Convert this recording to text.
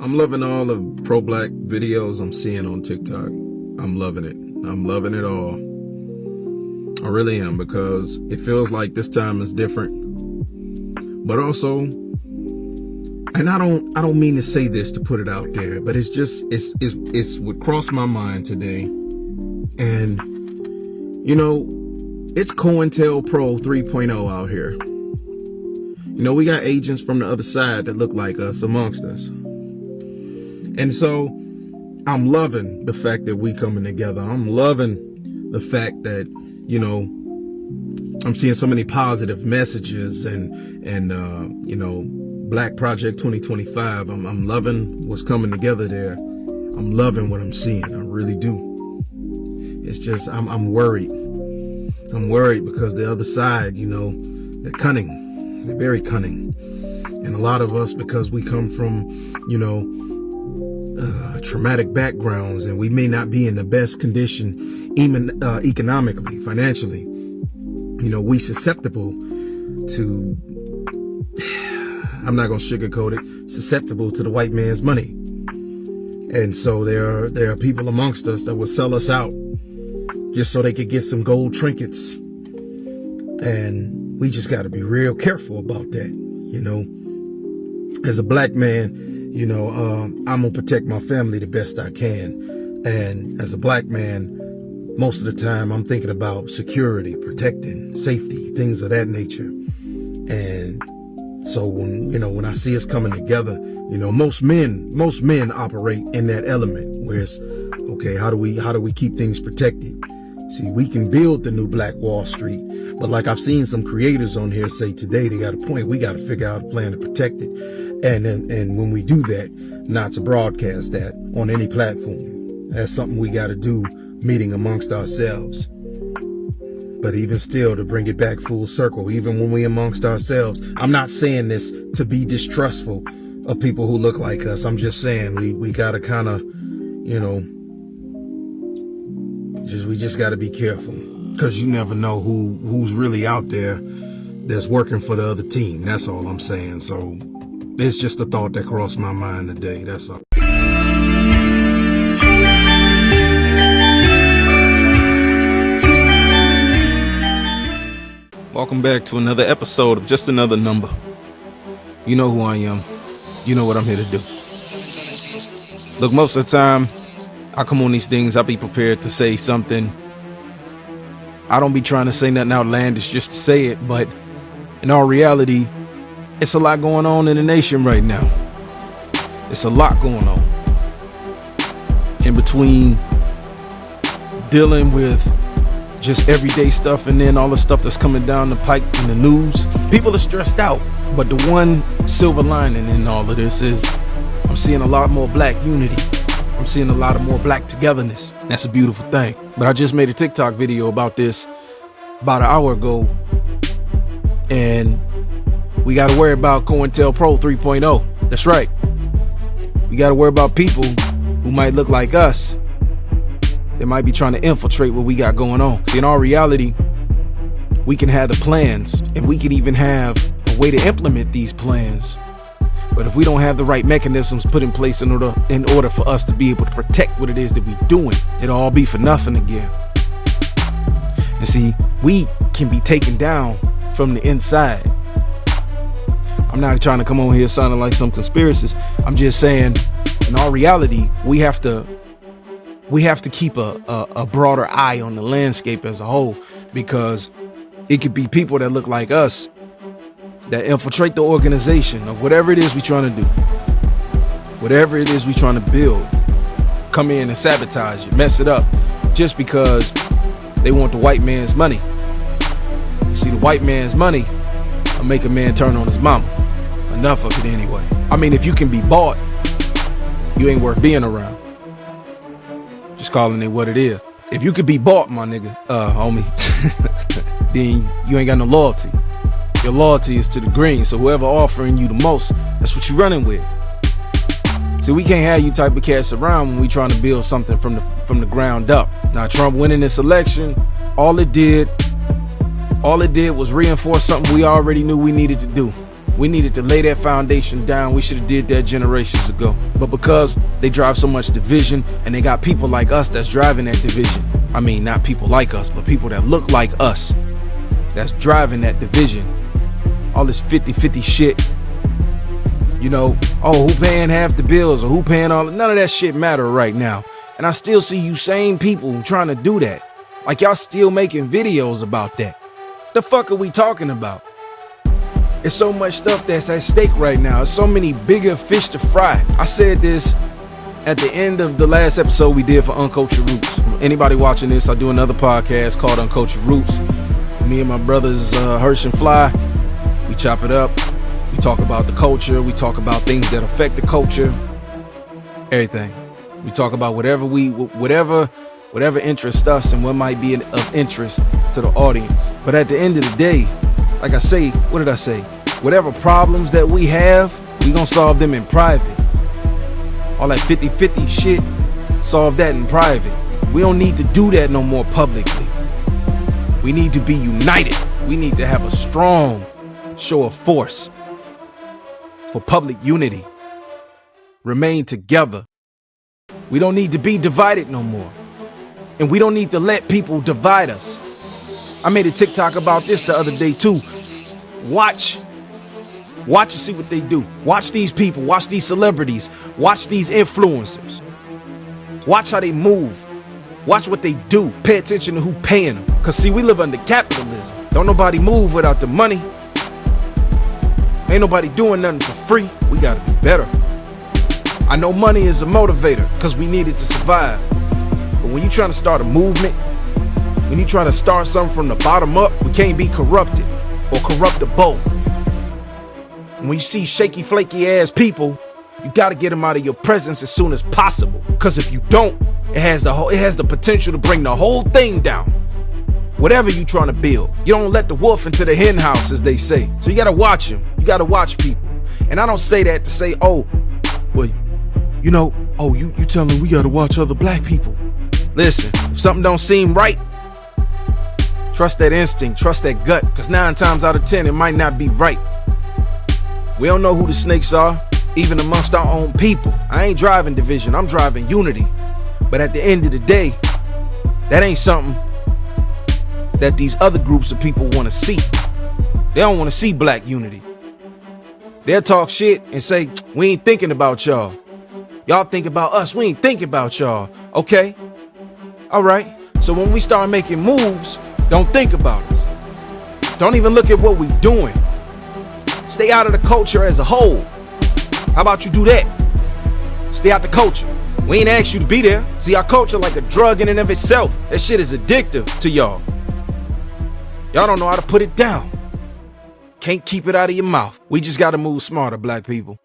I'm loving all the pro-black videos I'm seeing on TikTok. I'm loving it. I'm loving it all. I really am, because it feels like this time is different. But also, and I don't mean to say this to put it out there, but it's what crossed my mind today. And you know, it's Cointel Pro 3.0 out here. You know, we got agents from the other side that look like us amongst us. And so I'm loving the fact that we coming together. I'm loving the fact that, you know, I'm seeing so many positive messages and you know, Black Project 2025. I'm loving what's coming together there. I'm loving what I'm seeing. I really do. It's just, I'm worried. I'm worried because the other side, you know, they're cunning. They're very cunning. And a lot of us, because we come from, you know, traumatic backgrounds, and we may not be in the best condition, even economically, financially, you know, we susceptible to, I'm not going to sugarcoat it, susceptible to the white man's money. And so there are people amongst us that will sell us out just so they could get some gold trinkets. And we just got to be real careful about that. You know, as a black man, you know, I'm going to protect my family the best I can. And as a black man, most of the time I'm thinking about security, protecting, safety, things of that nature. And so when, you know, when I see us coming together, you know, most men operate in that element where it's, okay, how do we keep things protected? See, we can build the new Black Wall Street, but like I've seen some creators on here say today, they got a point. We got to figure out a plan to protect it. And when we do that, not to broadcast that on any platform. That's something we got to do, meeting amongst ourselves. But even still, to bring it back full circle, even when we amongst ourselves, I'm not saying this to be distrustful of people who look like us. I'm just saying we got to kind of, you know, we just got to be careful, because you never know who's really out there that's working for the other team. That's all I'm saying. So it's just a thought that crossed my mind today. That's all. Welcome back to another episode of Just Another Number. You know who I am. You know what I'm here to do. Look, most of the time, I come on these things, I'll be prepared to say something. I don't be trying to say nothing outlandish just to say it, but in all reality, it's a lot going on in the nation right now. It's a lot going on. In between dealing with just everyday stuff and then all the stuff that's coming down the pike in the news, people are stressed out. But the one silver lining in all of this is I'm seeing a lot more black unity. I'm seeing a lot of more black togetherness. That's a beautiful thing. But I just made a TikTok video about this about an hour ago. And we got to worry about Cointel Pro 3.0. That's right. We got to worry about people who might look like us. They might be trying to infiltrate what we got going on. See, in all reality, we can have the plans, and we can even have a way to implement these plans. But if we don't have the right mechanisms put in place in order for us to be able to protect what it is that we're doing, it'll all be for nothing again. And see, we can be taken down from the inside. I'm not trying to come on here sounding like some conspiracist. I'm just saying, in all reality, we have to keep a broader eye on the landscape as a whole, because it could be people that look like us that infiltrate the organization of whatever it is we're trying to do, whatever it is we're trying to build, come in and sabotage it, mess it up, just because they want the white man's money. You see, the white man's money will make a man turn on his mama. Enough of it anyway. I mean, if you can be bought, you ain't worth being around. Just calling it what it is. If you could be bought, my nigga, homie, then you ain't got no loyalty. Your loyalty is to the green. So whoever offering you the most, that's what you running with. See, we can't have you type of cats around when we trying to build something from the ground up. Now, Trump winning this election, all it did was reinforce something we already knew we needed to do. We needed to lay that foundation down. We should have did that generations ago. But because they drive so much division and they got people like us that's driving that division. I mean, not people like us, but people that look like us that's driving that division. All this 50-50 shit. You know, oh, who paying half the bills or who paying all? None of that shit matter right now. And I still see you same people trying to do that. Like y'all still making videos about that. The fuck are we talking about? It's so much stuff that's at stake right now. There's so many bigger fish to fry. I said this at the end of the last episode we did for Uncultured Roots. Anybody watching this, I do another podcast called Uncultured Roots. Me and my brothers Hirsch and Fly, we chop it up. We talk about the culture. We talk about things that affect the culture. Everything. We talk about whatever interests us and what might be of interest to the audience. But at the end of the day, like I say, what did I say? Whatever problems that we have, we gonna solve them in private. All that 50-50 shit, solve that in private. We don't need to do that no more publicly. We need to be united. We need to have a strong show of force for public unity. Remain together. We don't need to be divided no more. And we don't need to let people divide us. I made a TikTok about this the other day too. Watch and see what they do. Watch these people, watch these celebrities, watch these influencers. Watch how they move. Watch what they do. Pay attention to who paying them. Cause see, we live under capitalism. Don't nobody move without the money. Ain't nobody doing nothing for free. We gotta be better. I know money is a motivator cause we need it to survive. But when you trying to start a movement, when you try to start something from the bottom up, we can't be corrupted or corruptible. When you see shaky, flaky ass people, you gotta get them out of your presence as soon as possible. Cause if you don't, it has the potential to bring the whole thing down. Whatever you trying to build, you don't let the wolf into the hen house, as they say. So you gotta watch him. You gotta watch people. And I don't say that to say, oh, well, you know, oh, you telling me we gotta watch other black people. Listen, if something don't seem right, trust that instinct, trust that gut, because 9 times out of 10, it might not be right. We don't know who the snakes are, even amongst our own people. I ain't driving division, I'm driving unity. But at the end of the day, that ain't something that these other groups of people want to see. They don't want to see black unity. They'll talk shit and say, we ain't thinking about y'all. Y'all think about us, we ain't thinking about y'all. Okay, all right. So when we start making moves, don't think about us. Don't even look at what we doing. Stay out of the culture as a whole. How about you do that? Stay out the culture. We ain't asked you to be there. See, our culture like a drug in and of itself. That shit is addictive to y'all. Y'all don't know how to put it down. Can't keep it out of your mouth. We just gotta move smarter, black people.